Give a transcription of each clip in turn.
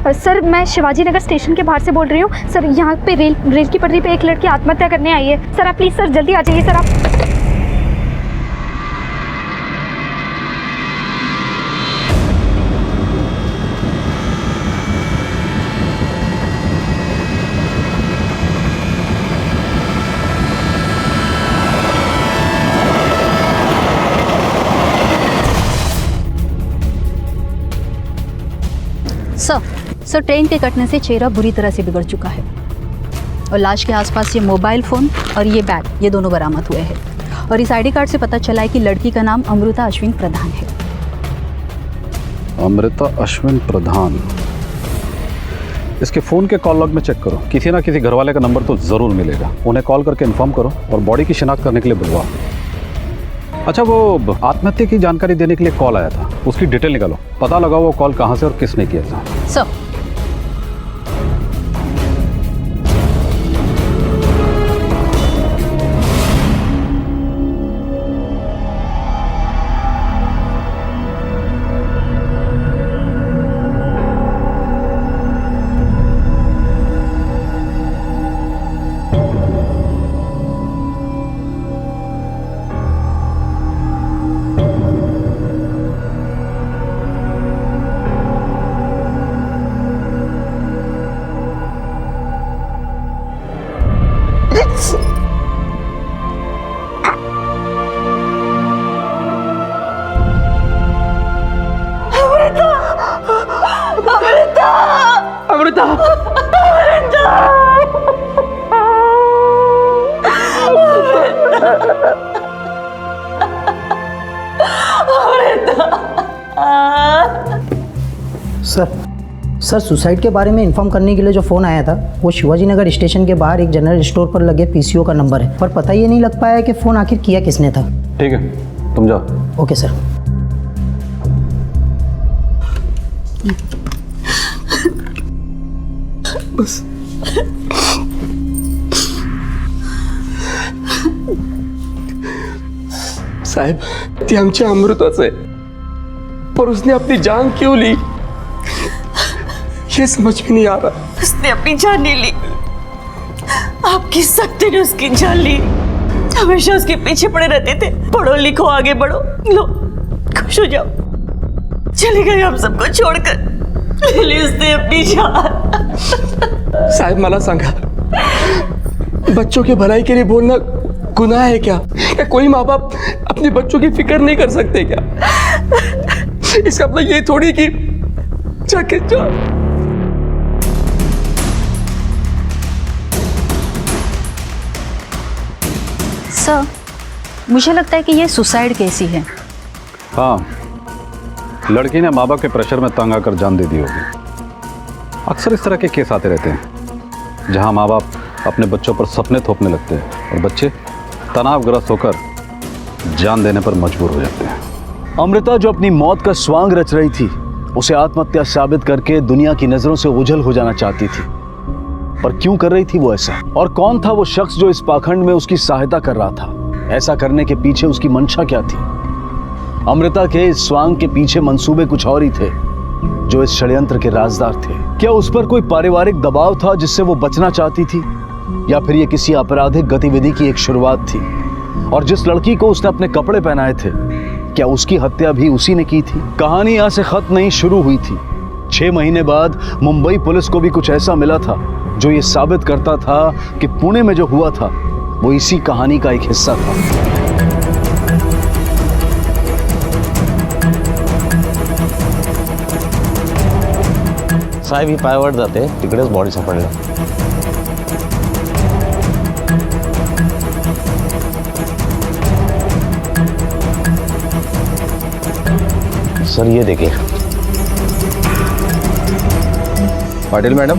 Sir मैं Shivaji Nagar station के बाहर से बोल रही हूँ सर। यहाँ पे रेल की पटरी पे एक लड़की आत्महत्या करने आई है सर। आप प्लीज़ सर जल्दी आ जाइए सर आप। सर ट्रेन के कटने से चेहरा बुरी तरह से बिगड़ चुका है और लाश के आसपास ये मोबाइल फ़ोन और ये बैग, ये दोनों बरामद हुए हैं। और इस आईडी कार्ड से पता चला है कि लड़की का नाम अमृता अश्विन प्रधान है। अमृता अश्विन प्रधान। इसके फ़ोन के कॉल लॉग में चेक करो, किसी ना किसी घरवाले का नंबर तो ज़रूर मिलेगा। उन्हें कॉल करके इन्फॉर्म करो और बॉडी की शिनाख्त करने के लिए बुलवाओ। अच्छा, वो आत्महत्या की जानकारी देने के लिए कॉल आया था, उसकी डिटेल निकालो, पता लगाओ वो कॉल कहाँ से और किसने किया था। सर अमृता सर सुसाइड के बारे में इन्फॉर्म करने के लिए जो फ़ोन आया था वो शिवाजी नगर स्टेशन के बाहर एक जनरल स्टोर पर लगे पीसीओ का नंबर है, पर पता ये नहीं लग पाया कि फ़ोन आखिर किया किसने था। ठीक है, तुम जाओ। Okay sir. बस साहेब, ती आमच्या अमृताच आहे, पर उसने अपनी जान क्यों ली ये समझ में नहीं आ रहा। उसने अपनी जान नहीं ली, आपकी सख्ती ने उसकी जान ली। हमेशा उसके पीछे पड़े रहते थे, पढ़ो लिखो आगे बढ़ो, लो खुश हो जाओ। चले गए हम सबको छोड़कर, ले उसने अपनी जान। साहेब मला सांगा, बच्चों की भलाई के लिए बोलना गुनाह है क्या? कोई माँ बाप अपने बच्चों की फिक्र नहीं कर सकते क्या? इसका मतलब ये थोड़ी कि जाके जा। सर मुझे लगता है कि ये सुसाइड केस ही है। हाँ, लड़की ने माँ बाप के प्रेशर में तंग आकर जान दे दी होगी। अक्सर इस तरह के केस आते रहते हैं जहाँ माँ बाप अपने बच्चों पर सपने थोपने लगते हैं और बच्चे तनावग्रस्त होकर जान देने पर मजबूर हो जाते हैं। अमृता जो अपनी मौत का स्वांग रच रही थी, उसे आत्महत्या साबित करके दुनिया की नजरों से ओझल हो जाना चाहती थी, पर क्यों कर रही थी वो ऐसा? और कौन था वो शख्स जो इस पाखंड में उसकी सहायता कर रहा था? ऐसा करने के पीछे उसकी मंशा क्या थी? अमृता के इस स्वांग के पीछे मंसूबे कुछ और ही थे जो इस षड्यंत्र के राजदार थे। क्या उस पर कोई पारिवारिक दबाव था जिससे वो बचना चाहती थी, या फिर ये किसी आपराधिक गतिविधि की एक शुरुआत थी? और जिस लड़की को उसने अपने कपड़े पहनाए थे, क्या उसकी हत्या भी उसी ने की थी? कहानी यहाँ से खत्म नहीं शुरू हुई थी। 6 महीने बाद मुंबई पुलिस को भी कुछ ऐसा मिला था जो ये साबित करता था कि पुणे में जो हुआ था वो इसी कहानी का एक हिस्सा था। साहेब ही पायावर जाते, तिकडेच बॉडी सापडली। सर ये देखिए। पाटिल मैडम,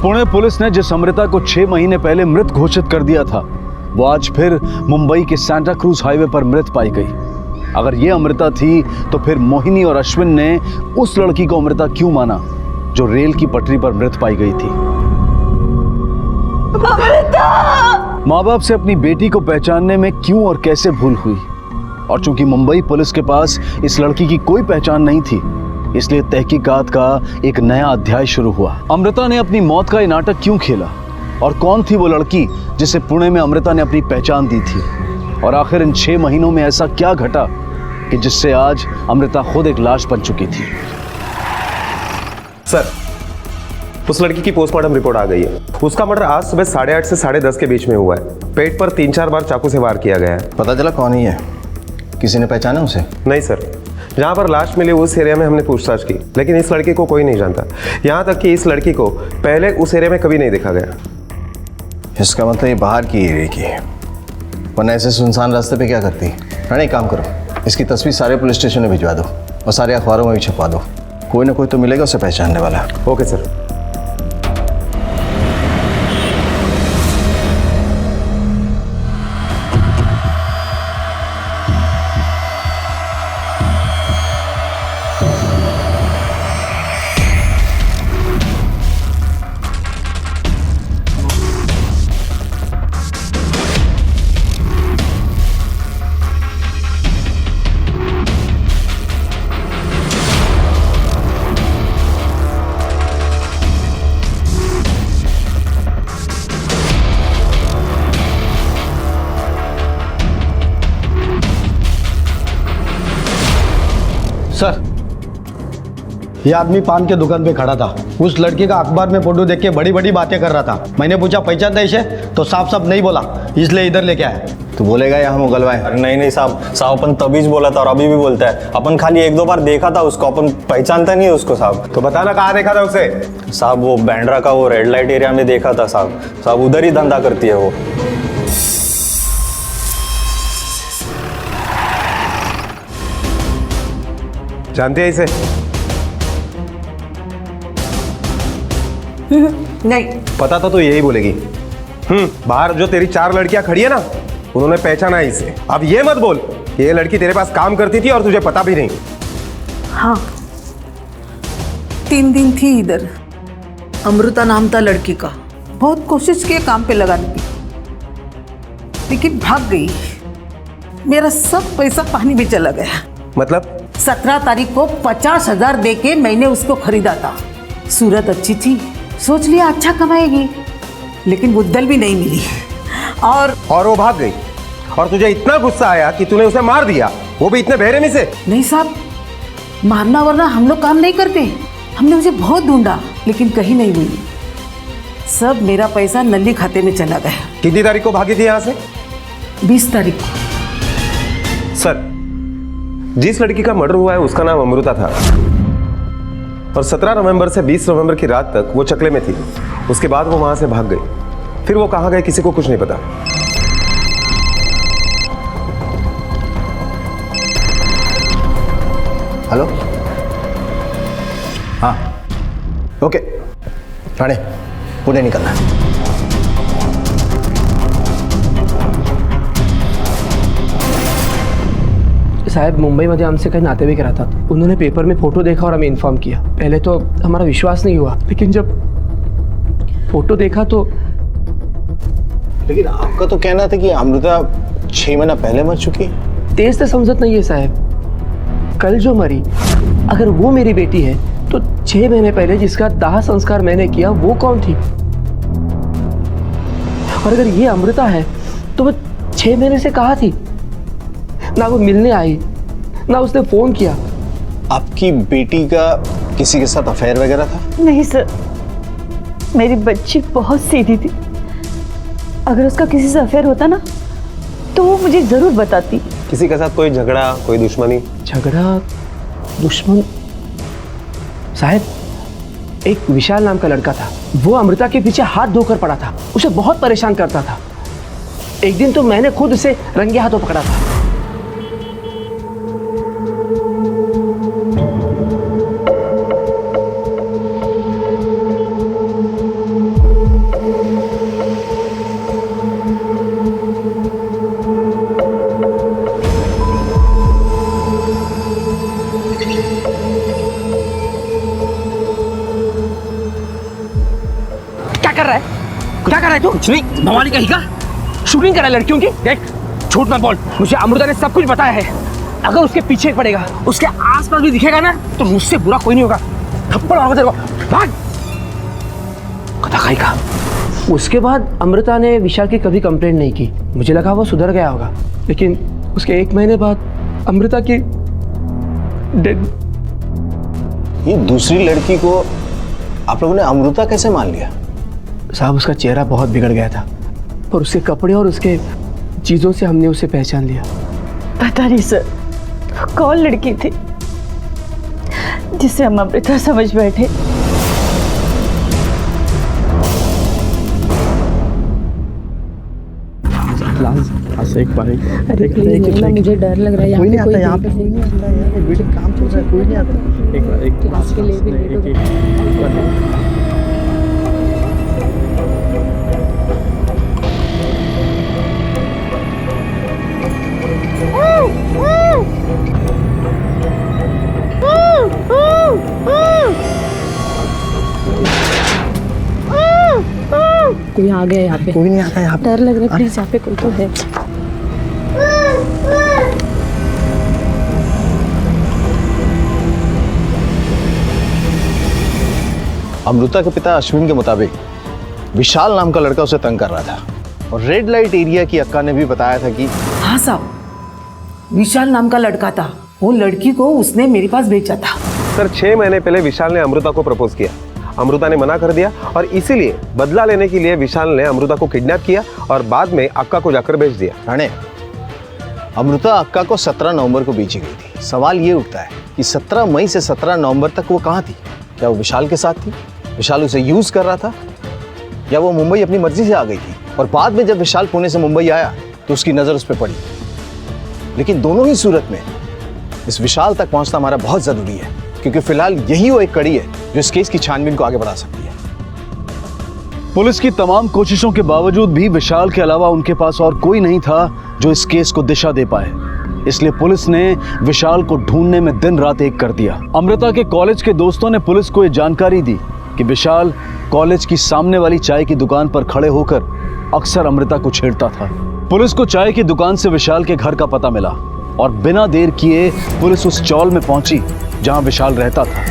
पुणे पुलिस ने जिस अमृता को 6 महीने पहले मृत घोषित कर दिया था, वो आज फिर मुंबई के सांता क्रूज हाईवे पर मृत पाई गई। अगर ये अमृता थी तो फिर मोहिनी और अश्विन ने उस लड़की को अमृता क्यों माना जो रेल की पटरी पर मृत पाई गई थी? माँ बाप से अपनी बेटी को पहचानने में क्यों और कैसे भूल हुई, और चूंकि मुंबई पुलिस के पास इस लड़की की कोई पहचान नहीं थी, इसलिए तहकीकात का एक नया अध्याय शुरू हुआ। अमृता ने अपनी मौत का ये नाटक क्यों खेला, और कौन थी वो लड़की जिसे पुणे में अमृता ने अपनी पहचान दी थी, और आखिर इन 6 महीनों में ऐसा क्या घटा कि जिससे आज अमृता खुद एक लाश बन चुकी थी। सर, उस लड़की की पोस्टमार्टम रिपोर्ट आ गई है। उसका मर्डर आज सुबह 8:30 से 10:30 के बीच में हुआ है। पेट पर 3-4 बार चाकू से वार किया गया है। पता चला कौन ही है? किसी ने पहचाना उसे? नहीं सर, जहाँ पर लाश मिली उस एरिया में हमने पूछताछ की, लेकिन इस लड़की को कोई नहीं जानता। यहाँ तक कि इस लड़की को पहले उस एरिया में कभी नहीं देखा गया। इसका मतलब ये बाहर की एरिया की है, वरना ऐसे सुनसान रास्ते पे क्या करती? रानी, एक काम करो, इसकी तस्वीर सारे पुलिस स्टेशन में भिजवा दो और सारे अखबारों में भी छपवा दो। कोई ना कोई तो मिलेगा उसे पहचानने वाला। Okay sir. सर, ये आदमी पान के दुकान पे खड़ा था। उस लड़की का अखबार में फोटो देख के बड़ी बड़ी बातें कर रहा था। मैंने पूछा पहचानता है इसे, तो साफ साफ नहीं बोला, इसलिए इधर लेके आया। तू बोलेगा या हम उगलवाएं? नहीं साहब अपन तभी बोला था और अभी भी बोलता है। अपन खाली 1-2 बार देखा था उसको, अपन पहचानता नहीं है उसको साहब। तो बताना कहाँ देखा था उसे? साहब वो बैंड्रा का वो रेड लाइट एरिया में देखा था साहब उधर ही धंधा करती है वो। जानते हैं इसे? नहीं। पता था तो यही बोलेगी। बाहर जो तेरी 4 लड़कियां खड़ी है ना, उन्होंने पहचाना है इसे। अब ये मत बोल कि ये लड़की तेरे पास काम करती थी और तुझे पता भी नहीं। हाँ, 3 दिन थी इधर। अमृता नाम था लड़की का। बहुत कोशिश की काम पे लगाने की, लेकिन भाग गई। मेरा सब पैसा पानी में चला गया। मतलब? 17 तारीख को 50,000 दे के मैंने उसको खरीदा था। सूरत अच्छी थी, सोच लिया अच्छा कमाएगी, लेकिन बुद्धल भी नहीं मिली और वो भाग गई। और तुझे इतना गुस्सा आया कि तूने उसे मार दिया, वो भी इतने बेरहमी से? नहीं साहब, मारना वरना हम लोग काम नहीं करते। हमने उसे बहुत ढूंढा, लेकिन कहीं नहीं मिली। सब मेरा पैसा नल्ली खाते में चला गया। कितनी तारीख को भागी थी यहाँ से? 20 तारीख को। सर, जिस लड़की का मर्डर हुआ है उसका नाम अमृता था, और 17 नवंबर से 20 नवंबर की रात तक वो चकले में थी। उसके बाद वो वहां से भाग गई। फिर वो कहाँ गए किसी को कुछ नहीं पता। हेलो, हाँ ओके, राणे पुणे निकलना है। साहब मुंबईमध्ये आमचे काही नातेवाईक राहतात। उन्होंने पेपर में फोटो देखा और हमें इन्फॉर्म किया। पहले तो हमारा विश्वास नहीं हुआ, लेकिन जब फोटो देखा तो। लेकिन आपका तो कहना था कि अमृता 6 महीना पहले मर चुकी है। तेज तो समझत नहीं है साहब। कल जो मरी, अगर वो मेरी बेटी है तो 6 महीने पहले जिसका दाह संस्कार मैंने किया वो कौन थी? और अगर ये अमृता है तो वो 6 महीने से कहाँ थी? ना वो मिलने आई, ना उसने फोन किया। आपकी बेटी का किसी के साथ अफेयर वगैरह था? नहीं सर, मेरी बच्ची बहुत सीधी थी। अगर उसका किसी से अफेयर होता ना तो वो मुझे जरूर बताती। किसी के साथ कोई झगड़ा, कोई दुश्मनी? झगड़ा, दुश्मन? साहब, एक विशाल नाम का लड़का था, वो अमृता के पीछे हाथ धोकर पड़ा था, उसे बहुत परेशान करता था। एक दिन तो मैंने खुद उसे रंगे हाथों पकड़ा था। क्या कर रहा है तू? कुछ नहीं, भवानी कहीं का शूटिंग करा लड़कियों की। देख, झूठ मत बोल, मुझे अमृता ने सब कुछ बताया है। अगर उसके पीछे पड़ेगा, उसके आसपास भी दिखेगा ना, तो मुझसे बुरा कोई नहीं होगा। थप्पड़ मारूंगा तेरे को, भाग। कथा खाई का। उसके बाद अमृता ने विशाल की कभी कंप्लेंट नहीं की। मुझे लगा वो सुधर गया होगा, लेकिन उसके 1 महीने बाद अमृता की डेड। ये दूसरी लड़की को आप लोगों ने अमृता कैसे मान लिया? साहब, उसका चेहरा बहुत बिगड़ गया था, पर उसके कपड़े और उसके चीजों से हमने उसे पहचान लिया। पता नहीं सर, कौन लड़की थी जिसे हम अमृता समझ बैठे। अरे प्लीज मुझे डर लग रहा है। कोई नहीं आता यहाँ पे, कोई नहीं आता यार, वीडियो काम चल रहा है, कोई नहीं आता। एक क्लास के लिए भी कोई आ गया यहाँ पे। कोई नहीं आता यहाँ पे। डर लग रहा है, प्लीज यहाँ पे कोई तो है। अमृता के पिता अश्विन के मुताबिक विशाल नाम का लड़का उसे तंग कर रहा था, और रेड लाइट एरिया की अक्का ने भी बताया था कि हाँ साहब, विशाल नाम का लड़का था, वो लड़की को उसने मेरे पास भेजा था। सर 6 महीने पहले विशाल ने अमृता को प्रपोज किया। अमृता ने मना कर दिया और इसीलिए बदला लेने के लिए विशाल ने अमृता को किडनैप किया और बाद में अक्का को जाकर भेज दिया। राणे, अमृता अक्का को 17 नवंबर को बेची गई थी। सवाल ये उठता है कि 17 मई से 17 नवंबर तक वो कहाँ थी? क्या वो विशाल के साथ थी? विशाल उसे यूज कर रहा था, या वो मुंबई अपनी मर्जी से आ गई थी और बाद में जब विशाल पुणे से मुंबई आया तो उसकी नजर उस पर पड़ी? लेकिन दोनों ही सूरत में इस विशाल तक पहुंचना हमारा बहुत जरूरी है, क्योंकि फिलहाल यही वो एक कड़ी है जो इस केस की छानबीन को आगे बढ़ा सकती है। पुलिस की तमाम कोशिशों के बावजूद भी विशाल के अलावा उनके पास और कोई नहीं था जो इस केस को दिशा दे पाए। इसलिए पुलिस ने विशाल को ढूंढने में दिन रात एक कर दिया। अमृता के कॉलेज के दोस्तों ने पुलिस को यह जानकारी दी कि विशाल कॉलेज की सामने वाली चाय की दुकान पर खड़े होकर अक्सर अमृता को छेड़ता था। पुलिस को चाय की दुकान से विशाल के घर का पता मिला और बिना देर किए पुलिस उस चौल में पहुंची जहां विशाल रहता था।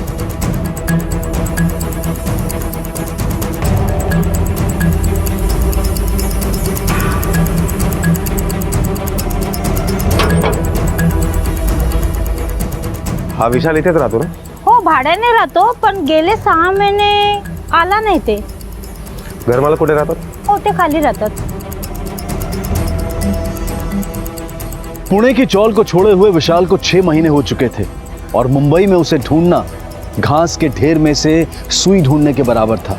हा विशाल इथेच राहतो ना? हो, भाड्याने राहतो, पण गेले 6 महिने आला नाही ते. घरमालक कुठे राहतात? हो, ते खाली राहतात. पुणे की चौल को छोड़े हुए विशाल को 6 महीने हो चुके थे और मुंबई में उसे ढूंढना घास के ढेर में से सुई ढूंढने के बराबर था।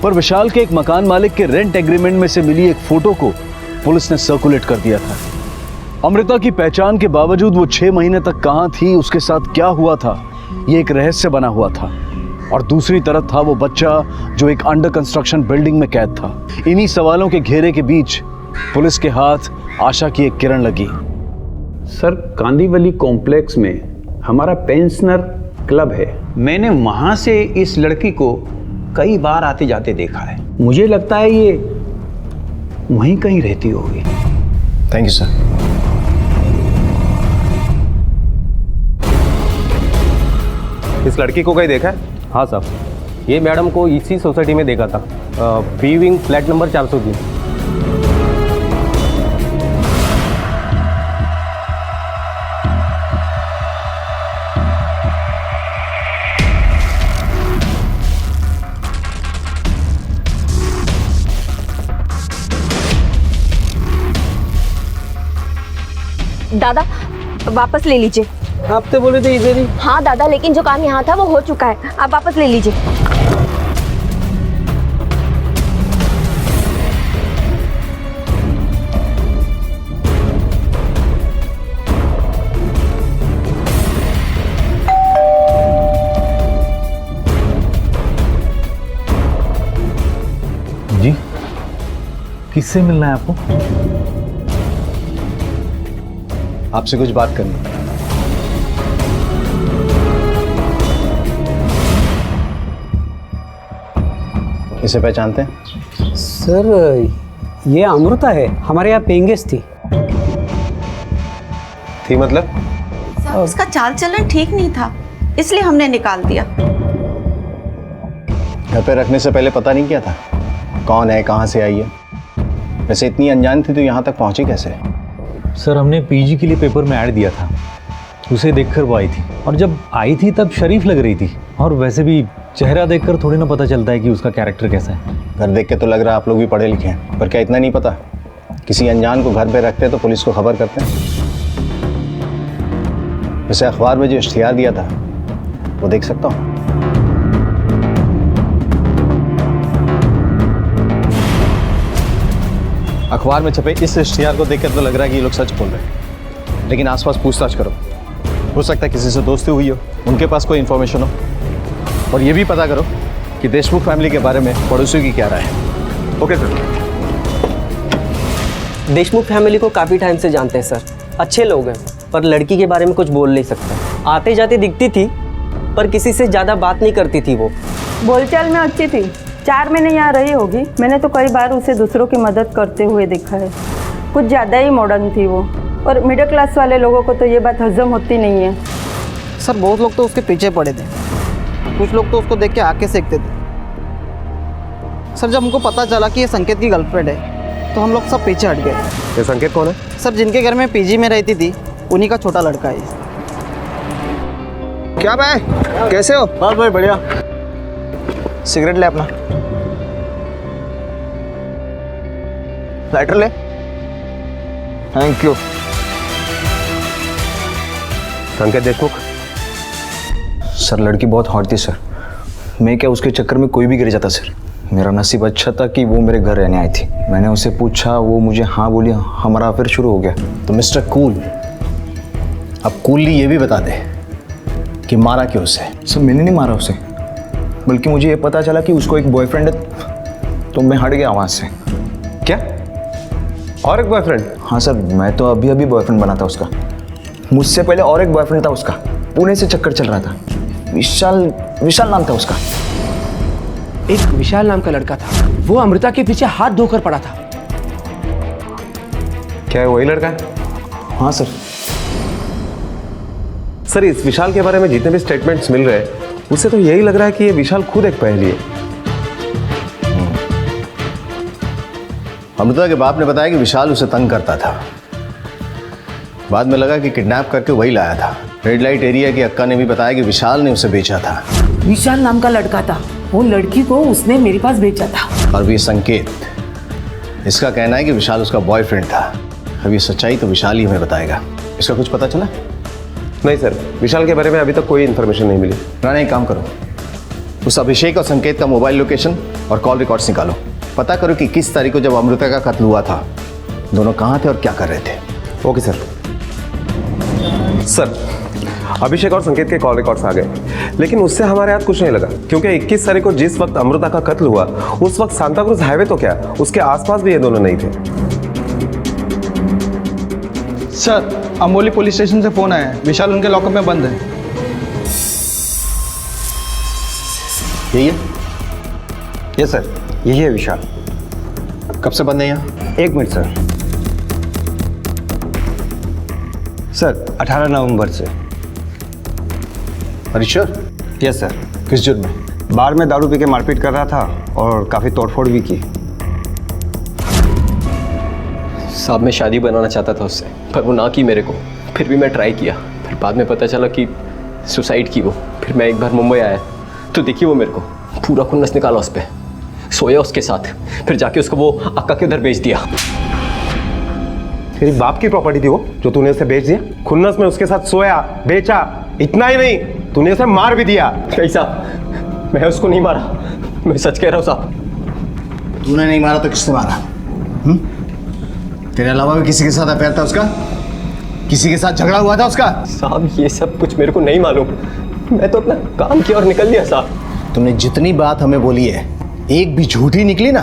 पर विशाल के एक मकान मालिक के रेंट एग्रीमेंट में से मिली एक फोटो को पुलिस ने सर्कुलेट कर दिया था। अमृता की पहचान के बावजूद वो 6 महीने तक कहां थी, उसके साथ क्या हुआ था, ये एक रहस्य बना हुआ था। और दूसरी तरफ था वो बच्चा जो एक अंडर कंस्ट्रक्शन बिल्डिंग में कैद था। इन्हीं सवालों के घेरे के बीच पुलिस के हाथ आशा की एक किरण लगी। सर, कांदीवली कॉम्प्लेक्स में हमारा पेंशनर क्लब है। मैंने वहां से इस लड़की को कई बार आते जाते देखा है। मुझे लगता है ये वहीं कहीं रहती होगी। Thank you sir. इस लड़की को कहीं देखा है? हाँ साहब, ये मैडम को इसी सोसाइटी में देखा था, बी विंग फ्लैट नंबर 403। दादा, वापस ले लीजिए। आप तो बोले थे इधर ही। हाँ दादा, लेकिन जो काम यहाँ था वो हो चुका है, आप वापस ले लीजिए। जी, किससे मिलना है आपको? आपसे कुछ बात करनी है। इसे पहचानते हैं? सर ये अमृता है, हमारे यहाँ पेइंग गेस्ट थी। मतलब सर, उसका चाल चलन ठीक नहीं था, इसलिए हमने निकाल दिया। घर पे रखने से पहले पता नहीं किया था कौन है, कहाँ से आई है? वैसे इतनी अनजान थी तो यहाँ तक पहुँची कैसे? सर हमने पीजी के लिए पेपर में ऐड दिया था, उसे देखकर वो आई थी, और जब आई थी तब शरीफ लग रही थी, और वैसे भी चेहरा देखकर थोड़ी ना पता चलता है कि उसका कैरेक्टर कैसा है। घर देख के तो लग रहा है आप लोग भी पढ़े लिखे हैं, पर क्या इतना नहीं पता किसी अनजान को घर पे रखते तो पुलिस को खबर करते हैं? वैसे अखबार में जो इश्तिहार दिया था वो देख सकता हूँ? अखबार में छपे इस इश्तिहार को देखकर तो लग रहा है कि ये लोग सच बोल रहे हैं, लेकिन आसपास पूछताछ करो, हो सकता है किसी से दोस्ती हुई हो, उनके पास कोई इन्फॉर्मेशन हो, और ये भी पता करो कि देशमुख फैमिली के बारे में पड़ोसियों की क्या राय है। Okay sir. देशमुख फैमिली को काफ़ी टाइम से जानते हैं सर, अच्छे लोग हैं, पर लड़की के बारे में कुछ बोल नहीं सकते। आते जाते दिखती थी पर किसी से ज़्यादा बात नहीं करती थी। वो बोलचाल में अच्छी थी, 4 महीने यहाँ रही होगी। मैंने तो कई बार उसे दूसरों की मदद करते हुए देखा है। कुछ ज़्यादा ही मॉडर्न थी वो, और मिडिल क्लास वाले लोगों को तो ये बात हजम होती नहीं है। सर बहुत लोग तो उसके पीछे पड़े थे, कुछ लोग तो उसको देख के आके सेकते थे। सर जब हमको पता चला कि ये संकेत की गर्लफ्रेंड है तो हम लोग सब पीछे हट गए। ये संकेत कौन है? सर जिनके घर में पीजी में रहती थी उन्हीं का छोटा लड़का है। क्या भाई, कैसे हो? बस भाई बढ़िया। सिगरेट ले अपना, लाइटर ले। Thank you. संकेत देशमुख? सर लड़की बहुत हॉट थी सर, मैं क्या उसके चक्कर में कोई भी गिर जाता सर। मेरा नसीब अच्छा था कि वो मेरे घर रहने आई थी। मैंने उसे पूछा, वो मुझे हाँ बोली, हमारा अफेयर शुरू हो गया। तो मिस्टर कूल, अब कूली ये भी बता दे कि मारा क्यों उसे? सर मैंने नहीं मारा उसे, बल्कि मुझे ये पता चला कि उसको एक बॉयफ्रेंड है, तो मैं हट गया वहाँ से। क्या? और एक बॉयफ्रेंड? हाँ सर, मैं तो अभी अभी बॉयफ्रेंड बना था उसका। मुझसे पहले और एक बॉयफ्रेंड था उसका, पुणे से चक्कर चल रहा था। विशाल नाम था उसका। एक विशाल नाम का लड़का था, वो अमृता के पीछे हाथ धोकर पड़ा था। क्या है वही लड़का है? हाँ सर। सर इस विशाल के बारे में जितने भी स्टेटमेंट्स मिल रहे हैं उससे तो यही लग रहा है कि ये विशाल खुद एक पहेली है। अमृता के बाप ने बताया कि विशाल उसे तंग करता था, बाद में लगा कि किडनैप करके वही लाया था। रेड लाइट एरिया की अक्का ने भी बताया कि विशाल ने उसे बेचा था। विशाल नाम का लड़का था, वो लड़की को उसने मेरे पास भेजा था। और ये संकेत, इसका कहना है कि विशाल उसका बॉयफ्रेंड था। अब ये सच्चाई तो विशाल ही हमें बताएगा। इसका कुछ पता चला? नहीं सर, विशाल के बारे में अभी तक कोई इन्फॉर्मेशन नहीं मिली। राणा एक काम करो, उस अभिषेक और संकेत का मोबाइल लोकेशन और कॉल रिकॉर्ड्स निकालो। पता करो कि किस तारीख को जब अमृता का कत्ल हुआ था दोनों कहाँ थे और क्या कर रहे थे। Okay sir. सर अभिषेक और संकेत के कॉल रिकॉर्ड्स आ गए, लेकिन उससे हमारे हाथ कुछ नहीं लगा, क्योंकि 21 तारीख को जिस वक्त अमृता का कत्ल हुआ उस वक्त सांता क्रूज हाईवे तो क्या उसके आसपास भी ये दोनों नहीं थे। सर अम्बोली पुलिस स्टेशन से फ़ोन आया है, विशाल उनके लॉकअप में बंद है। यही है? यस सर, यही है विशाल। कब से बंद है यहाँ? 1 मिनट सर। सर 18 नवंबर से। श्योर? Yes sir. किस जुर्म में? बार में दारू पी के मारपीट कर रहा था और काफ़ी तोड़फोड़ भी की। साहब मैं शादी बनाना चाहता था उससे, पर वो ना की मेरे को। फिर भी मैं ट्राई किया, फिर बाद में पता चला कि सुसाइड की वो। फिर मैं एक बार मुंबई आया तो देखी वो मेरे को पूरा खुन्नस निकाला उस पर, सोया उसके साथ, फिर जाके उसको वो अक्का के उधर बेच दिया। तेरी बाप की प्रॉपर्टी थी वो जो तूने उसे बेच दिया? खुन्नस में उसके साथ सोया, बेचा, इतना ही नहीं तूने उसे मार भी दिया। नहीं साहब, मैं उसको नहीं मारा, मैं सच कह रहा हूँ साहब। तूने नहीं मारा तो किसने मारा? तेरे अलावा भी किसी के साथ अफेयर था उसका? किसी के साथ झगड़ा हुआ था उसका? साहब ये सब कुछ मेरे को नहीं मालूम, मैं तो अपना काम किया और निकल दिया साहब। तुमने जितनी बात हमें बोली है एक भी झूठी निकली ना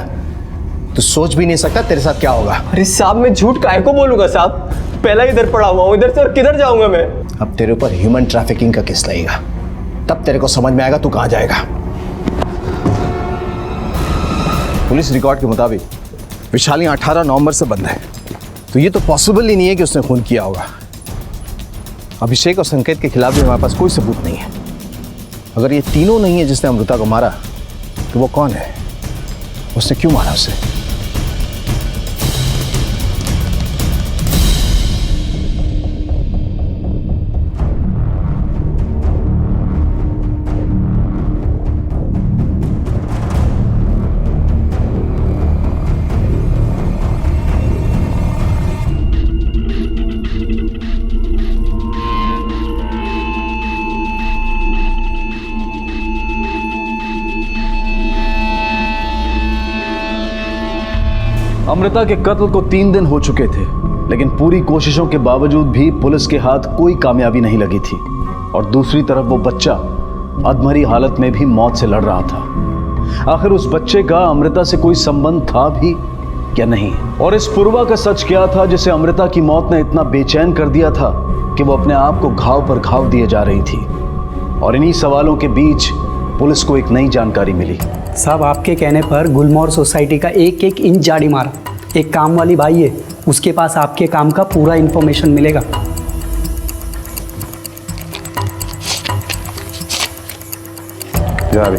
तो सोच भी नहीं सकता तेरे साथ क्या होगा। अरे साहब मैं झूठ काहे को बोलूंगा साहब, पहला इधर पड़ा हुआ हूँ, इधर से और किधर जाऊंगा मैं? अब तेरे ऊपर ह्यूमन ट्रैफिकिंग का केस लगेगा, तब तेरे को समझ में आएगा तू कहाँ जाएगा। पुलिस रिकॉर्ड के मुताबिक विशाली 18 नवंबर से बंद है, तो ये तो पॉसिबल ही नहीं है कि उसने खून किया होगा। अभिषेक और संकेत के खिलाफ भी हमारे पास कोई सबूत नहीं है। अगर ये तीनों नहीं है जिसने अमृता को मारा, तो वो कौन है? उसने क्यों मारा उसे? अमृता के कत्ल को 3 दिन हो चुके थे, लेकिन पूरी कोशिशों के बावजूद भी पुलिस के हाथ कोई कामयाबी नहीं लगी थी। और दूसरी तरफ वो बच्चा अधमरी हालत में भी मौत से लड़ रहा था। आखिर उस बच्चे का अमृता से कोई संबंध था भी या नहीं? और इस पूर्वा का सच क्या था जिसे अमृता की मौत ने इतना बेचैन कर दिया था कि वो अपने आप को घाव पर घाव दिए जा रही थी? और इन्हीं सवालों के बीच पुलिस को एक नई जानकारी मिली। साहब, आपके कहने पर गुलमोहर सोसाइटी का एक इंच जाड़ी मारा। एक काम वाली भाई है, उसके पास आपके काम का पूरा इन्फॉर्मेशन मिलेगा। जा भी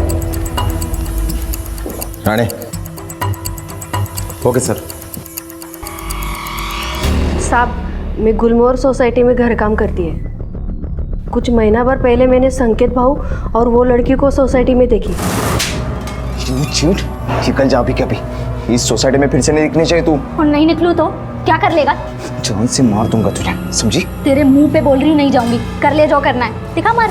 राणे। Okay sir. साहब, मैं गुलमोहर सोसाइटी में घर काम करती है। कुछ महीना भर पहले मैंने संकेत भाऊ और वो लड़की को सोसाइटी में देखी। झूठ, निकल जा भी क्या भी। इस सोसाइटी में फिर से नहीं दिखनी चाहिए तू। और नहीं निकलूं तो क्या कर लेगा? जान से मार दूंगा तुझे, समझी? तेरे मुंह पे बोल रही हूँ, नहीं जाऊंगी। कर ले जो करना है, दिखा मार।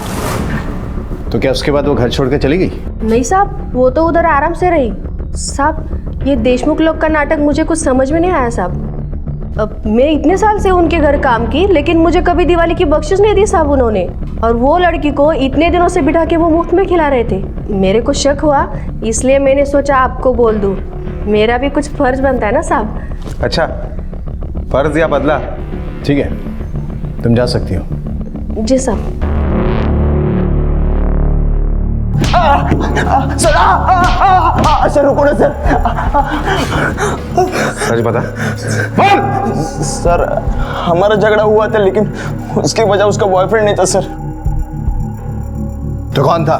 तो क्या उसके बाद वो घर छोड़ के चली गई? नहीं साहब, वो तो उधर आराम से रही। साहब, ये देशमुख लोग का नाटक मुझे कुछ समझ में नहीं आया साहब। अब मैं इतने साल से उनके घर काम की, लेकिन मुझे कभी दिवाली की बख्शिश नहीं दी साहब उन्होंने। और वो लड़की को इतने दिनों से बिठा के वो मुफ्त में खिला रहे थे। मेरे को शक हुआ, इसलिए मैंने सोचा आपको बोल दूं। मेरा भी कुछ फर्ज बनता है ना साहब। अच्छा, फर्ज या बदला? ठीक है, तुम जा सकती हो। जी साहब। सर रुको ना सर। सच बता। सर, हमारा झगड़ा हुआ था, लेकिन उसकी वजह उसका बॉयफ्रेंड नहीं था सर। तो कौन था?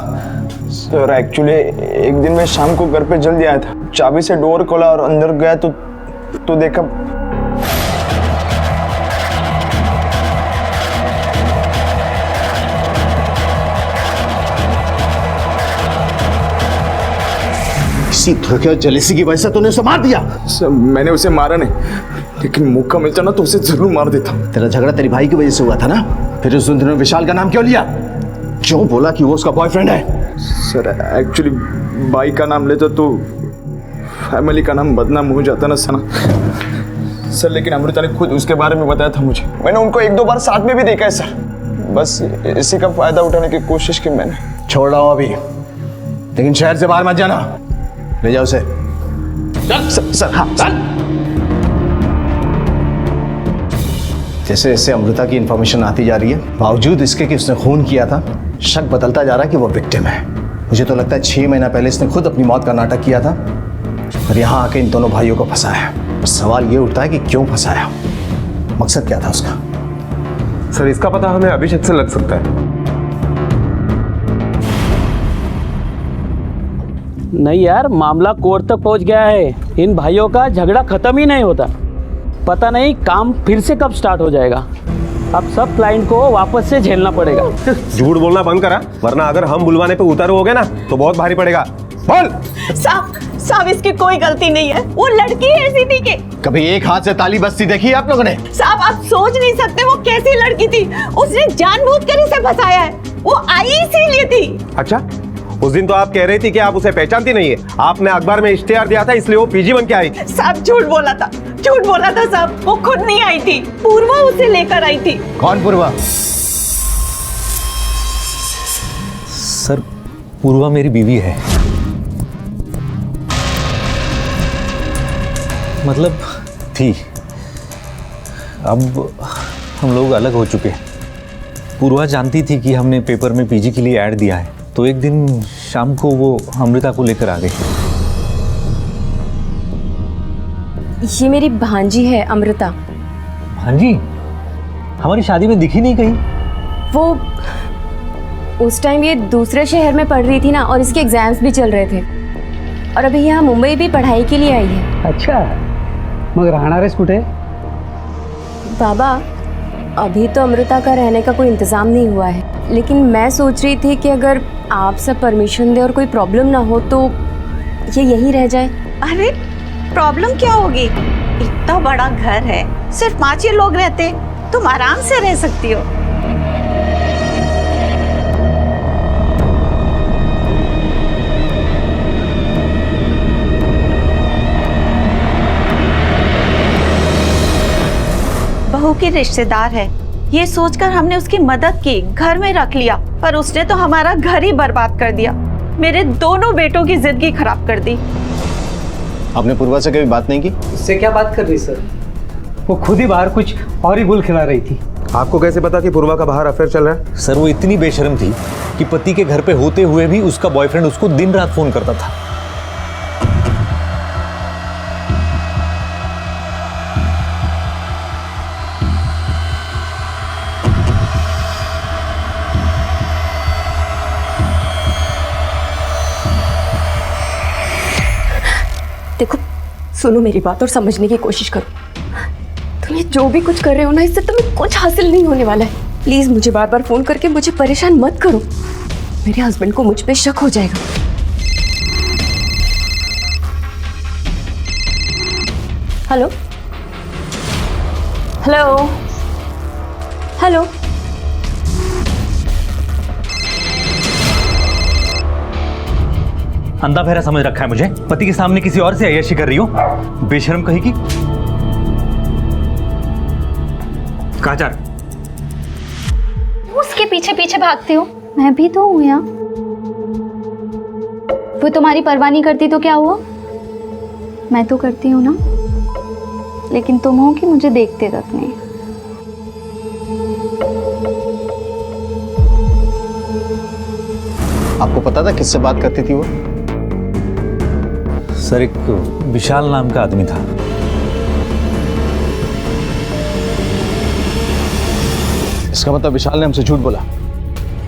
सर एक्चुअली एक दिन मैं शाम को घर पे जल्दी आया था, चाबी से डोर खोला और अंदर गया तो देखा इसी धोखे और जलेसी की वजह से तूने उसे मार दिया। सर मैंने उसे मारा नहीं, लेकिन मौका मिलता ना तो उसे जरूर मार देता। तेरा झगड़ा तेरी भाई की वजह से हुआ था ना? फिर उस दिन विशाल का नाम क्यों लिया? क्यों बोला कि वो उसका बॉयफ्रेंड है? सर एक्चुअली भाई का नाम लेता तो फैमिली का नाम बदनाम हो जाता ना सना। सर लेकिन अमृता ने खुद उसके बारे में बताया था मुझे। मैंने उनको 1-2 बार साथ में भी देखा है सर। बस इसी का फायदा उठाने की कोशिश की मैंने। छोड़ रहा हूं अभी, लेकिन शहर से बाहर मत जाना। ले जाओ उसे। चल सर। हाँ चल। जैसे जैसे अमृता की इंफॉर्मेशन आती जा रही है, बावजूद इसके कि उसने खून किया था, शक बदलता जा रहा है कि वो विक्टिम है। मुझे तो लगता है 6 महीना पहले इसने खुद अपनी मौत का नाटक किया था और यहाँ आके इन दोनों भाइयों को फंसाया। बस सवाल ये उठता है कि क्यों फंसाया, मकसद क्या था उसका? सर इसका पता हमें अभिषेक से लग सकता है। नहीं यार, मामला कोर्ट तक पहुंच गया है। इन भाइयों का झगड़ा खत्म ही नहीं होता। पता नहीं काम फिर से कब स्टार्ट हो जाएगा। अब सब क्लाइंट को वापस से झेलना पड़ेगा। झूठ बोलना बंद करा, वरना अगर हम बुलवाने पे उतारू हो गए ना तो बहुत भारी पड़ेगा। बोल। साहब इसकी कोई गलती नहीं है, वो लड़की है सीधी के। कभी एक हाथ से ताली बजती देखी है आप लोगों ने? साहब आप सोच नहीं सकते वो कैसी लड़की थी। उसने जानबूझकर इसे फंसाया है। वो आई इसीलिए थी। अच्छा, उस दिन तो आप कह रही थी कि आप उसे पहचानती नहीं है। आपने अखबार में इश्तेहार दिया था इसलिए वो पीजी बन के आई थी। साहब झूठ बोला था साहब। वो खुद नहीं आई थी, पूर्वा उसे लेकर आई थी। कौन पूर्वा? सर पूर्वा मेरी बीवी है। मतलब थी, अब हम लोग अलग हो चुके हैं। पूर्वा जानती थी कि हमने पेपर में पीजी के लिए ऐड दिया है, तो एक दिन शाम को वो अमृता को लेकर आ गई। ये मेरी भांजी है अमृता। हाँ जी, हमारी शादी में दिखी नहीं कहीं। वो उस टाइम ये दूसरे शहर में पढ़ रही थी ना, और इसके एग्जाम्स भी चल रहे थे, और अभी यहाँ मुंबई भी पढ़ाई के लिए आई है। अच्छा, मग राहणारेस कुठे? बाबा, अभी तो अमृता का रहने का कोई इंतज़ाम नहीं हुआ है, लेकिन मैं सोच रही थी कि अगर आप सब परमिशन दें और कोई प्रॉब्लम ना हो तो ये यहीं रह जाए। अरे प्रॉब्लम क्या होगी, इतना बड़ा घर है, सिर्फ 5 ही लोग रहते, तुम आराम से रह सकती हो। बहू की रिश्तेदार है, ये सोचकर हमने उसकी मदद की, घर में रख लिया, पर उसने तो हमारा घर ही बर्बाद कर दिया, मेरे दोनों बेटों की जिंदगी खराब कर दी। आपने पूर्वा से कभी बात नहीं की? उससे क्या बात कर रही सर? वो खुद ही बाहर कुछ और ही गुल खिला रही थी। आपको कैसे पता कि पूर्वा का बाहर अफेयर चल रहा है? सर, वो इतनी बेशर्म थी कि पति के घर पे होते हुए भी उसका बॉयफ्रेंड उसको दिन रात फोन करता था। देखो, सुनो मेरी बात और समझने की कोशिश करो। तुम ये जो भी कुछ कर रहे हो ना, इससे तुम्हें कुछ हासिल नहीं होने वाला है। प्लीज मुझे बार बार फोन करके मुझे परेशान मत करो, मेरे हस्बैंड को मुझ पे शक हो जाएगा। हेलो हेलो हेलो, अंधा फेरा समझ रखा है मुझे। पति के सामने किसी और से अय्याशी कर रही हो, बेशर्म कहेगी। कहाँ जा रहे? उसके पीछे पीछे भागते हो, मैं भी तो हूँ यहाँ। वो तुम्हारी परवाह नहीं करती तो क्या हुआ? मैं तो करती हूँ ना, लेकिन तुम हो कि मुझे देखते तक नहीं। आपको पता था किससे बात करती थी वो? सर, एक विशाल नाम का आदमी था। इसका मतलब विशाल ने हमसे झूठ बोला।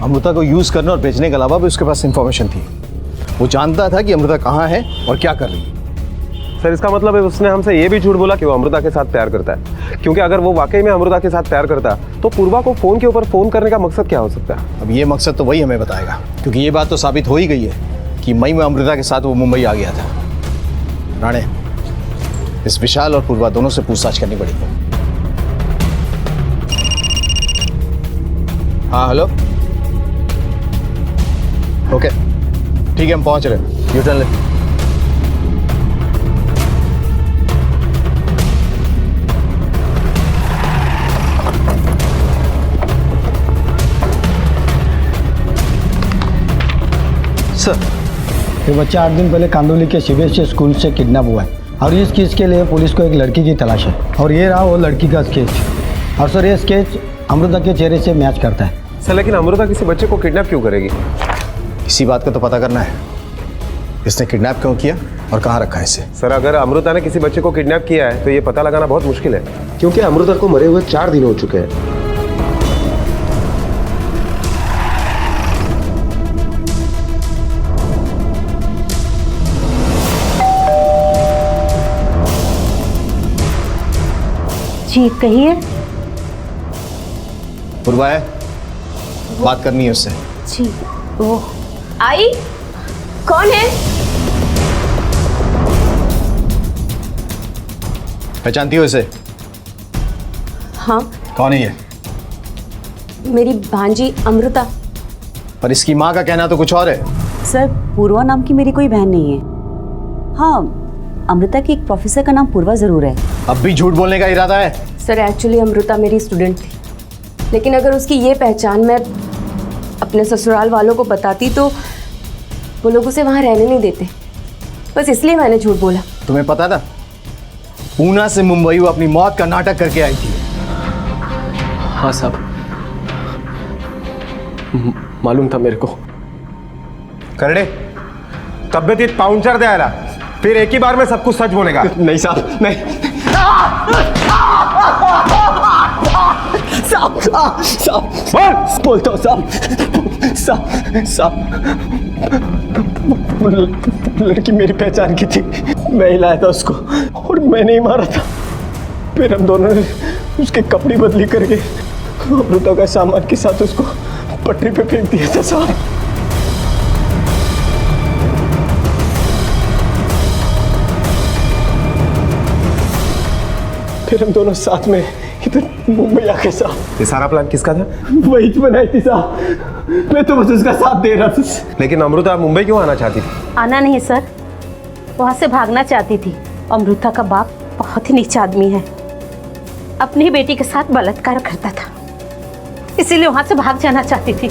अमृता को यूज करने और बेचने के अलावा भी उसके पास इंफॉर्मेशन थी। वो जानता था कि अमृता कहाँ है और क्या कर रही है। सर, इसका मतलब है उसने हमसे ये भी झूठ बोला कि वो अमृता के साथ प्यार करता है, क्योंकि अगर वो वाकई में अमृता के साथ प्यार करता तो पूर्वा को फोन के ऊपर फोन करने का मकसद क्या हो सकता है? अब ये मकसद तो वही हमें बताएगा, क्योंकि ये बात तो साबित हो ही गई है कि मई में अमृता के साथ वो मुंबई आ गया था। राणे, इस विशाल और पूर्वा दोनों से पूछताछ करनी पड़ेगी। हाँ हेलो, ओके ठीक है, हम पहुंच रहे हैं। यू टर्न ले। सर, ये बच्चा 8 दिन पहले कांदोली के सीबीएसई स्कूल से किडनैप हुआ है, और इस केस के लिए पुलिस को एक लड़की की तलाश है, और ये रहा वो लड़की का स्केच। और सर, ये स्केच अमृता के चेहरे से मैच करता है। सर, लेकिन अमृता किसी बच्चे को किडनैप क्यों करेगी? इसी बात का तो पता करना है, इसने किडनैप क्यों किया और कहाँ रखा है इसे। सर, अगर अमृता ने किसी बच्चे को किडनैप किया है तो ये पता लगाना बहुत मुश्किल है, क्योंकि अमृता को मरे हुए 4 दिन हो चुके हैं। जी कहिए। पूर्वा है, बात करनी है उससे। जी, वो आई? कौन है? पहचानती हो इसे? हाँ। कौन है ये? मेरी भांजी अमृता। पर इसकी माँ का कहना तो कुछ और है। सर, पूर्वा नाम की मेरी कोई बहन नहीं है। हाँ, अमृता की एक प्रोफेसर का नाम पूर्वा जरूर है। अब भी झूठ बोलने का इरादा है? सर, एक्चुअली अमृता मेरी स्टूडेंट थी, लेकिन अगर उसकी ये पहचान मैं अपने ससुराल वालों को बताती तो वो लोग उसे वहाँ रहने नहीं देते, बस इसलिए मैंने झूठ बोला। तुम्हें पता था पूना से मुंबई वो अपनी मौत का नाटक करके आई थी? हाँ साहब, मालूम था मेरे को. करडे, तब्येतीत पाहुणचार द्यायला फिर एक ही बार में सब कुछ सच बोलेगा। नहीं साहब, नहीं। साहब बोलता हूँ साहब, लड़की मेरी पहचान की थी, मैं ही लाया था उसको और मैंने ही मारा था। फिर हम दोनों ने उसके कपड़े बदली करके अमृता का सामान के साथ उसको पटरी पे फेंक दिया था साहब। फिर हम दोनों साथ में इधर मुंबई आ गए साहब। ये सारा प्लान किसका था? वही तो बनाई थी साहब, मैं तो बस उसका साथ दे रहा था। लेकिन अमृता मुंबई क्यों आना चाहती थी? आना नहीं सर, वहाँ से भागना चाहती थी। अमृता का बाप बहुत ही नीच आदमी है, अपनी बेटी के साथ बलात्कार करता था, इसीलिए वहाँ से भाग जाना चाहती थी।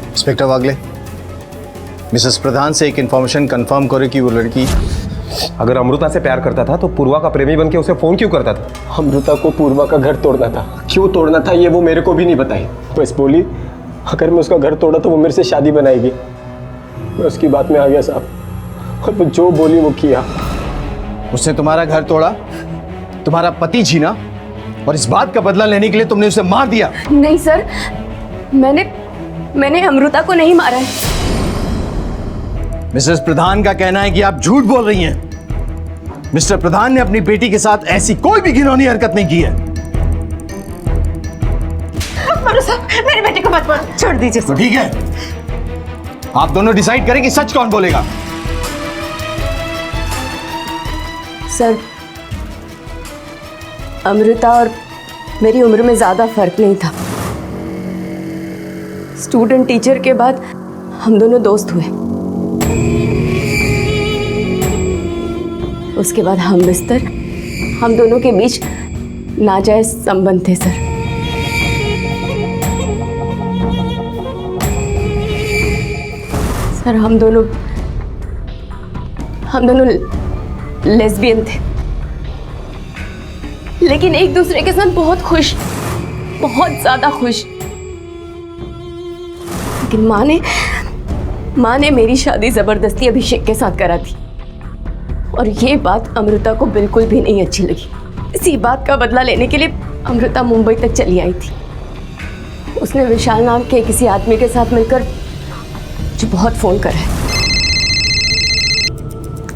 इंस्पेक्टर वागले, मिसेस प्रधान से एक इंफॉर्मेशन कंफर्म करो कि वो लड़की अगर अमृता से प्यार करता था तो पूर्वा का प्रेमी बन के उसे फोन क्यों करता था? अमृता को पूर्वा का घर तोड़ना था, क्यों तोड़ना था ये वो मेरे को भी नहीं बताई। बस बोली अगर मैं उसका घर तोड़ा तो वो मेरे से शादी बनाएगी। मैं उसकी बात में आ गया साहब, और वो जो बोली वो किया। उसने तुम्हारा घर तोड़ा, तुम्हारा पति छीना, और इस बात का बदला लेने के लिए तुमने उसे मार दिया। नहीं सर, मैंने अमृता को नहीं मारा है। मिसेस प्रधान का कहना है कि आप झूठ बोल रही हैं। मिस्टर प्रधान ने अपनी बेटी के साथ ऐसी कोई भी घिनौनी हरकत नहीं की है। मेरी बेटी को मत मारो, छोड़ दीजिए। तो ठीक है, आप दोनों डिसाइड करें कि सच कौन बोलेगा। सर, अमृता और मेरी उम्र में ज़्यादा फर्क नहीं था। स्टूडेंट टीचर के बाद हम दोनों दोस्त हुए, उसके बाद हम बिस्तर, हम दोनों के बीच नाजायज संबंध थे सर। सर हम दोनों लेस्बियन थे, लेकिन एक दूसरे के साथ बहुत खुश, बहुत ज्यादा खुश। लेकिन माँ ने मेरी शादी जबरदस्ती अभिषेक के साथ करा थी, और ये बात अमृता को बिल्कुल भी नहीं अच्छी लगी। इसी बात का बदला लेने के लिए अमृता मुंबई तक चली आई थी। उसने विशाल नाम के किसी आदमी के साथ मिलकर जो बहुत फोन करा है।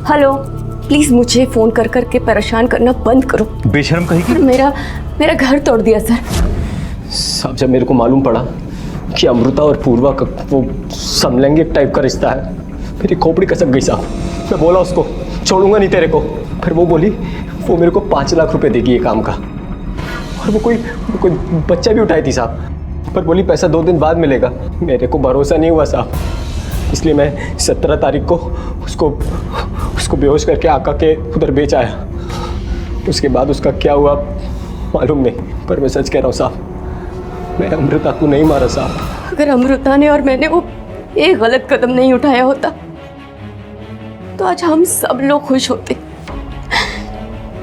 हेलो, प्लीज मुझे फोन कर करके परेशान करना बंद करो। बेशर्म कहीं की। मेरा घर तोड़ दिया सर। साहब जब मेरे को मालूम पड़ा कि अमृता और पूर्वा का वो समलैंगिक टाइप का रिश्ता है, मेरी खोपड़ी कसक गई साहब। मैं बोला उसको छोड़ूंगा नहीं तेरे को, फिर वो बोली वो मेरे को 5 लाख रुपए देगी ये काम का, और वो कोई बच्चा भी उठाई थी साहब, पर बोली पैसा 2 दिन बाद मिलेगा। मेरे को भरोसा नहीं हुआ साहब, इसलिए मैं 17 तारीख को उसको बेहोश करके आका के उधर बेच आया। उसके बाद उसका क्या हुआ मालूम नहीं, पर मैं सच कह रहा हूँ साहब, मैं अमृता को नहीं मारा साहब। अगर अमृता ने और मैंने वो एक गलत कदम नहीं उठाया होता तो आज हम सब लोग खुश होते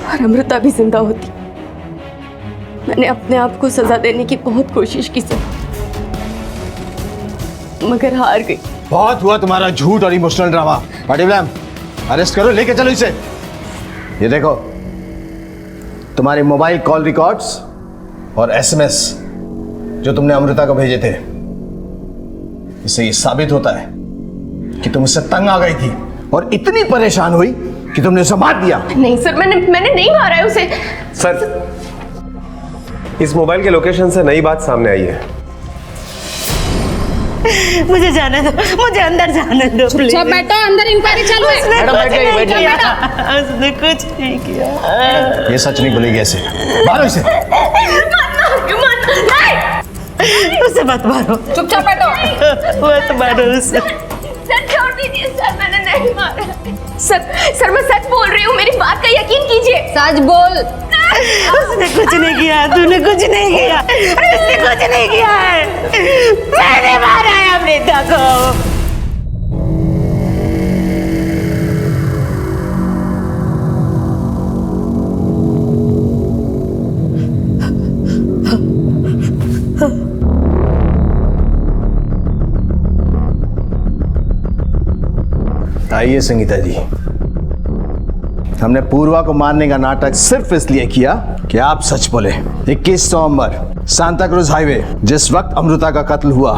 और अमृता भी जिंदा होती। मैंने अपने आप को सजा देने की बहुत कोशिश की सर, मगर हार गई। बहुत हुआ तुम्हारा झूठ और emotional drama. Patil ma'am, arrest करो, लेके चलो इसे। ये देखो, तुम्हारे मोबाइल कॉल रिकॉर्ड्स और एसएमएस जो तुमने अमृता को भेजे थे, इससे ये साबित होता है कि तुम उससे तंग आ गई थी और इतनी परेशान हुई कि तुमने उसे मार दिया। नहीं सर, मैंने नहीं मारा है उसे। सर, इस मोबाइल के लोकेशन से नई बात सामने आई है। मुझे जाने दो, मुझे अंदर जाने दो। चुपचाप बैठो, अंदर इंक्वायरी चालू है। उसने कुछ नहीं किया। ये सच नहीं बोलेगी ऐसे। मारो इसे। उसे मत मारो, चुपचाप बैठो। मत मारो उसे। सर छोड़ दीजिए सर, मैंने नहीं मारा। सर मैं सच बोल रही हूँ, मेरी बात का यकीन कीजिए। सच बोल। उसने कुछ नहीं किया, तूने कुछ नहीं किया, उसने कुछ नहीं किया है। मैंने मारा है अमृता को। आइए संगीता जी। हमने पूर्वा को मारने का नाटक सिर्फ इसलिए किया कि आप सच बोले। 21 नवंबर सांता क्रूज हाईवे जिस वक्त अमृता का कत्ल हुआ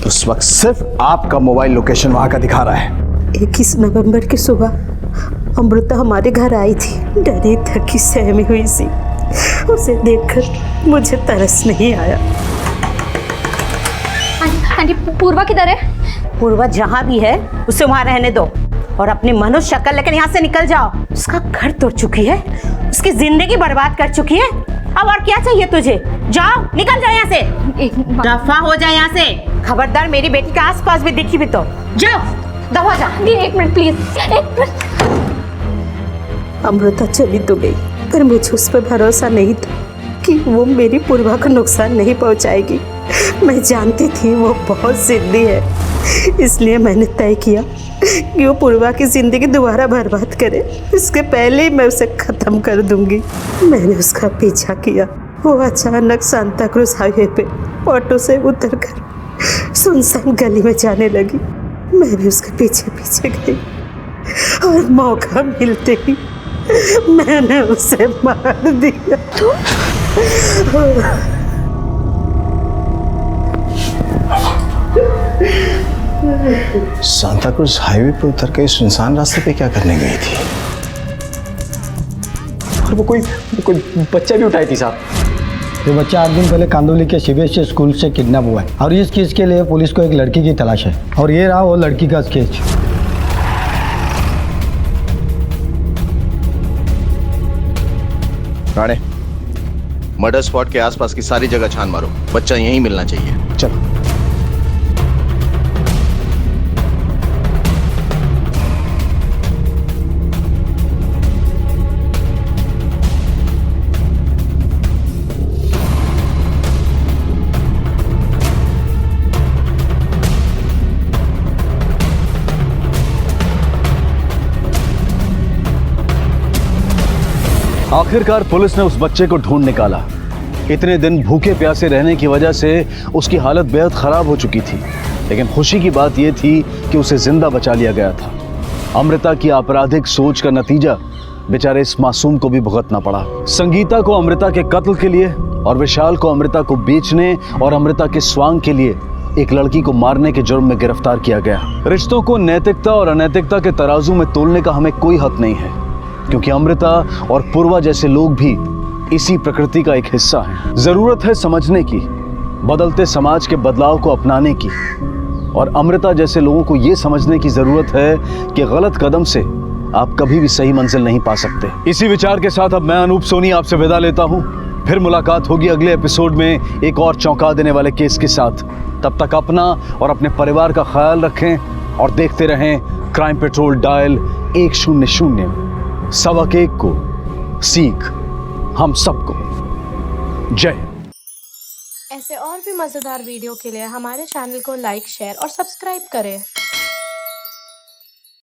उस वक्त सिर्फ आपका मोबाइल लोकेशन वहां का दिखा रहा है। 21 नवंबर की सुबह अमृता हमारे घर आई थी, डरी थकी सहमी हुई सी। उसे देखकर मुझे तरस नहीं आया। आंटी पूर्वा किधर है? पूर्वा जहाँ भी है उसे वहाँ रहने दो और अपनी मनुष्य शक्ल लेकर यहाँ से निकल जाओ। उसका घर तोड़ चुकी है, उसकी जिंदगी बर्बाद कर चुकी है। अब और क्या चाहिए तुझे? जाओ, निकल जाओ यहाँ से, दफा हो जाए यहाँ से। खबरदार मेरी बेटी के आसपास भी दिखी भी तो जाओ, दफा जा। एक मिनट प्लीज, एक मिनट। अमृता चली तो गई पर मुझे उस पर भरोसा नहीं था कि वो मेरी पूर्वा को नुकसान नहीं पहुंचाएगी। मैं जानती थी वो बहुत जिद्दी है, इसलिए मैंने तय किया कि वो पूर्वा की जिंदगी दोबारा बर्बाद करे, इसके पहले ही मैं उसे खत्म कर दूंगी। मैंने उसका पीछा किया। वो अचानक सांता क्रूज हाईवे पे ऑटो से उतरकर सुनसान गली में जाने लगी। मैं भी उसके पीछे पीछे गई और मौका मिलते ही मैंने उसे मार दिया। सांता क्रूज हाईवे पे उतर के सुनसान रास्ते पे क्या करने गई थी? और वो कोई बच्चा भी उठाई थी साहब। ये बच्चा 8 दिन पहले कांदोली के सीबीएसई स्कूल से किडनैप हुआ है और इस केस के लिए पुलिस को एक लड़की की तलाश है और ये रहा वो लड़की का स्केच। राणे, मर्डर स्पॉट के आसपास की सारी जगह छान मारो, बच्चा यहीं मिलना चाहिए। चलो। आखिरकार पुलिस ने उस बच्चे को ढूंढ निकाला। इतने दिन भूखे प्यासे रहने की वजह से उसकी हालत बेहद खराब हो चुकी थी, लेकिन खुशी की बात यह थी कि उसे जिंदा बचा लिया गया था। अमृता की आपराधिक सोच का नतीजा बेचारे इस मासूम को भी भुगतना पड़ा। संगीता को अमृता के कत्ल के लिए और विशाल को अमृता को बेचने और अमृता के स्वांग के लिए एक लड़की को मारने के जुर्म में गिरफ्तार किया गया। रिश्तों को नैतिकता और अनैतिकता के तराजू में तोलने का हमें कोई हक नहीं है, क्योंकि अमृता और पूर्वा जैसे लोग भी इसी प्रकृति का एक हिस्सा हैं। जरूरत है समझने की, बदलते समाज के बदलाव को अपनाने की, और अमृता जैसे लोगों को ये समझने की जरूरत है कि गलत कदम से आप कभी भी सही मंजिल नहीं पा सकते। इसी विचार के साथ अब मैं अनूप सोनी आपसे विदा लेता हूं। फिर मुलाकात होगी अगले एपिसोड में एक और चौंका देने वाले केस के साथ। तब तक अपना और अपने परिवार का ख्याल रखें और देखते रहें क्राइम पेट्रोल डायल 100। सबक एक को सीख हम सबको। जय। ऐसे और भी मज़ेदार वीडियो के लिए हमारे चैनल को लाइक, शेयर और सब्सक्राइब करें।